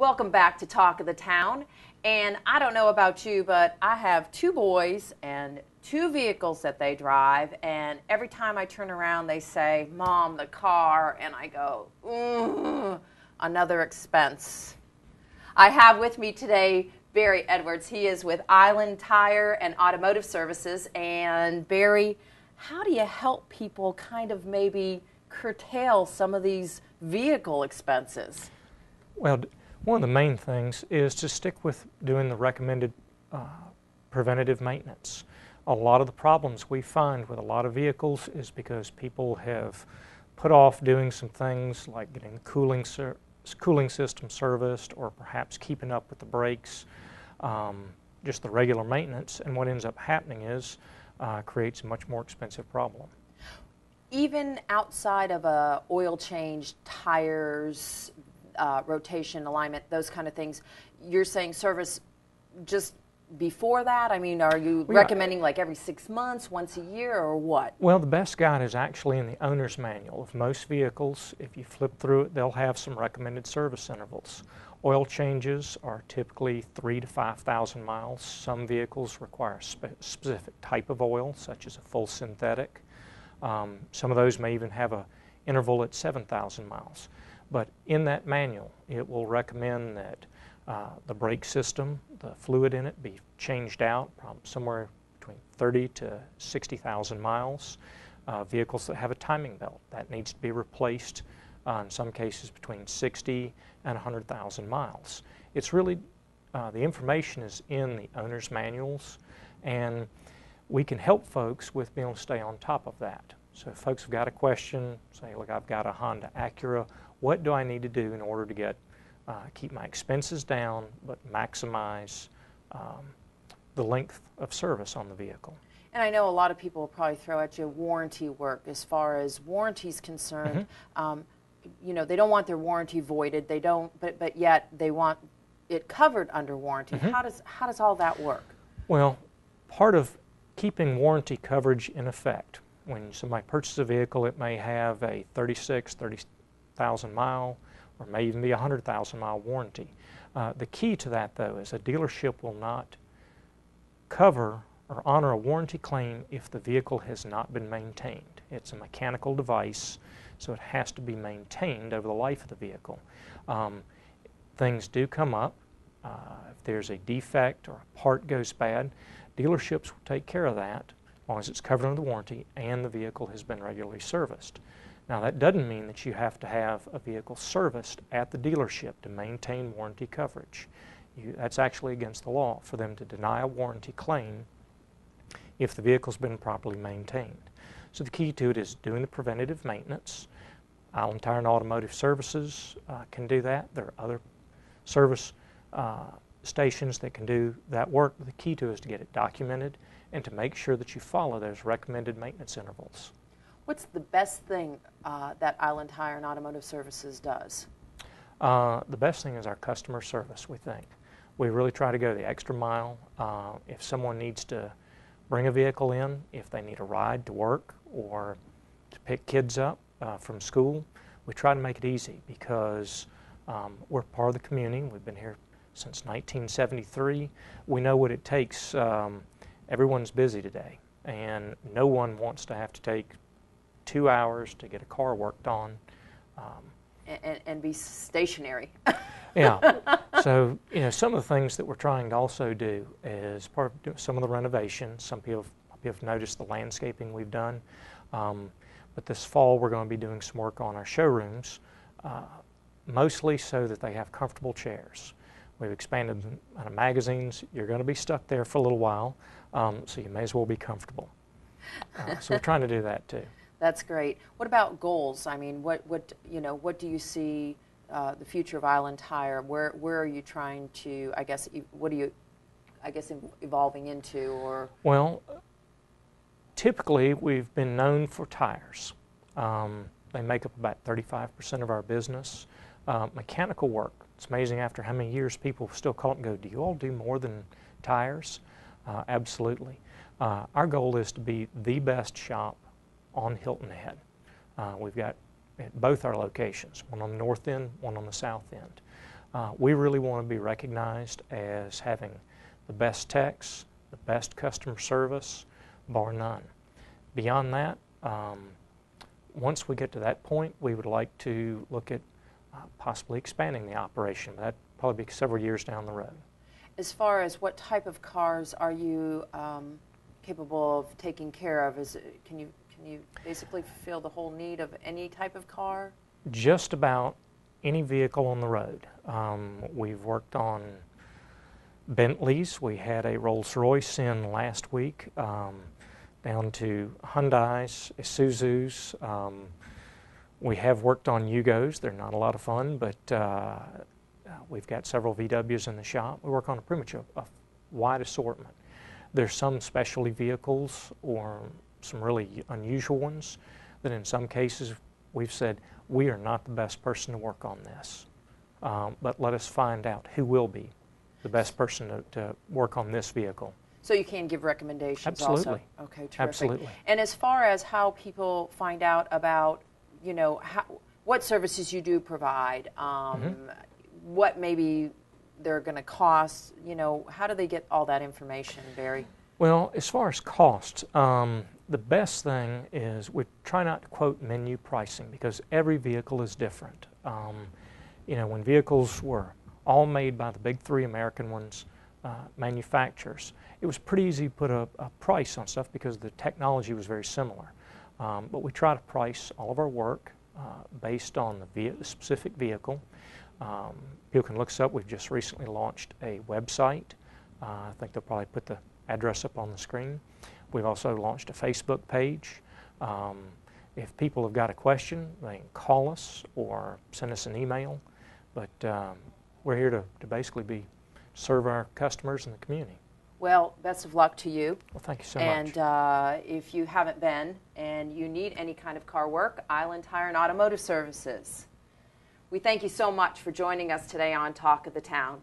Welcome back to Talk of the Town. And I don't know about you, but I have two boys and two vehicles that they drive. And every time I turn around, they say, "Mom, the car." And I go, another expense. I have with me today Barry Edwards. He is with Island Tire and Automotive Services. And Barry, how do you help people kind of maybe curtail some of these vehicle expenses? Well, one of the main things is to stick with doing the recommended preventative maintenance. A lot of the problems we find with a lot of vehicles is because people have put off doing some things like getting the cooling system serviced, or perhaps keeping up with the brakes, just the regular maintenance, and what ends up happening is creates a much more expensive problem. Even outside of a oil change, tires, rotation, alignment, those kind of things, you're saying service just before that? I mean, are you recommending like every 6 months, once a year, or what? Well, the best guide is actually in the owner's manual of most vehicles. If you flip through it, they'll have some recommended service intervals. Oil changes are typically 3,000 to 5,000 miles. Some vehicles require a specific type of oil, such as a full synthetic. Some of those may even have an interval at 7,000 miles. But in that manual, it will recommend that the brake system, the fluid in it, be changed out somewhere between 30 to 60,000 miles. Vehicles that have a timing belt, that needs to be replaced in some cases between 60 and 100,000 miles. It's really, the information is in the owner's manuals, and we can help folks with being able to stay on top of that. So if folks have got a question, say, look, I've got a Honda Acura, what do I need to do in order to keep my expenses down but maximize the length of service on the vehicle? And I know a lot of people will probably throw at you warranty work. As far as warranty is concerned, you know, they don't want their warranty voided. They don't, but yet they want it covered under warranty. How does all that work? Well, part of keeping warranty coverage in effect, when somebody purchases a vehicle, it may have a 30,000 mile, or may even be a 100,000 mile warranty. The key to that, though, is a dealership will not cover or honor a warranty claim if the vehicle has not been maintained. It's a mechanical device, so it has to be maintained over the life of the vehicle. Things do come up. If there's a defect or a part goes bad, dealerships will take care of that as long as it's covered under the warranty and the vehicle has been regularly serviced. Now, that doesn't mean that you have to have a vehicle serviced at the dealership to maintain warranty coverage. That's actually against the law for them to deny a warranty claim if the vehicle's been properly maintained. So the key to it is doing the preventative maintenance. Island Tire and Automotive Services can do that. There are other service stations that can do that work. The key to it is to get it documented and to make sure that you follow those recommended maintenance intervals. What's the best thing that Island Tire and Automotive Services does? The best thing is our customer service, we think. We really try to go the extra mile. If someone needs to bring a vehicle in, if they need a ride to work or to pick kids up from school, we try to make it easy because we're part of the community. We've been here since 1973. We know what it takes. Everyone's busy today, and no one wants to have to take 2 hours to get a car worked on. And be stationary. Yeah. So, you know, some of the things that we're trying to also do is part of some of the renovations. Some people have noticed the landscaping we've done. But this fall we're going to be doing some work on our showrooms, mostly so that they have comfortable chairs. We've expanded the magazines. You're going to be stuck there for a little while, so you may as well be comfortable. So we're trying to do that too. That's great. What about goals? I mean, what do you see the future of Island Tire? Where are you trying to? I guess what are you, evolving into? Or well, typically we've been known for tires. They make up about 35% of our business. Mechanical work. It's amazing after how many years people still call it and go, "Do you all do more than tires?" Absolutely. Our goal is to be the best shop on Hilton Head. We've got at both our locations, one on the north end, one on the south end. We really want to be recognized as having the best techs, the best customer service, bar none. Beyond that, once we get to that point, we would like to look at possibly expanding the operation. That'd probably be several years down the road. As far as what type of cars are you capable of taking care of? Can you basically fulfill the whole need of any type of car? Just about any vehicle on the road. We've worked on Bentleys. We had a Rolls-Royce in last week, down to Hyundais, Isuzus. We have worked on Yugos. They're not a lot of fun, but we've got several VWs in the shop. We work on pretty much a wide assortment. There's some specialty vehicles or some really unusual ones that in some cases we've said, we are not the best person to work on this, but let us find out who will be the best person to work on this vehicle. So you can give recommendations. Absolutely. Also? Okay, terrific. Absolutely. And as far as how people find out about, you know, what services you do provide, what maybe they're going to cost, you know, how do they get all that information, Barry? Well, as far as cost, the best thing is we try not to quote menu pricing because every vehicle is different. You know, when vehicles were all made by the big three American ones, manufacturers, it was pretty easy to put a price on stuff because the technology was very similar. But we try to price all of our work based on the specific vehicle. People can look us up. We've just recently launched a website. I think they'll probably put the address up on the screen. We've also launched a Facebook page. If people have got a question, they can call us or send us an email. But we're here to basically serve our customers and the community. Well, best of luck to you. Well, thank you so much. And if you haven't been and you need any kind of car work, Island Tire and Automotive Services. We thank you so much for joining us today on Talk of the Town.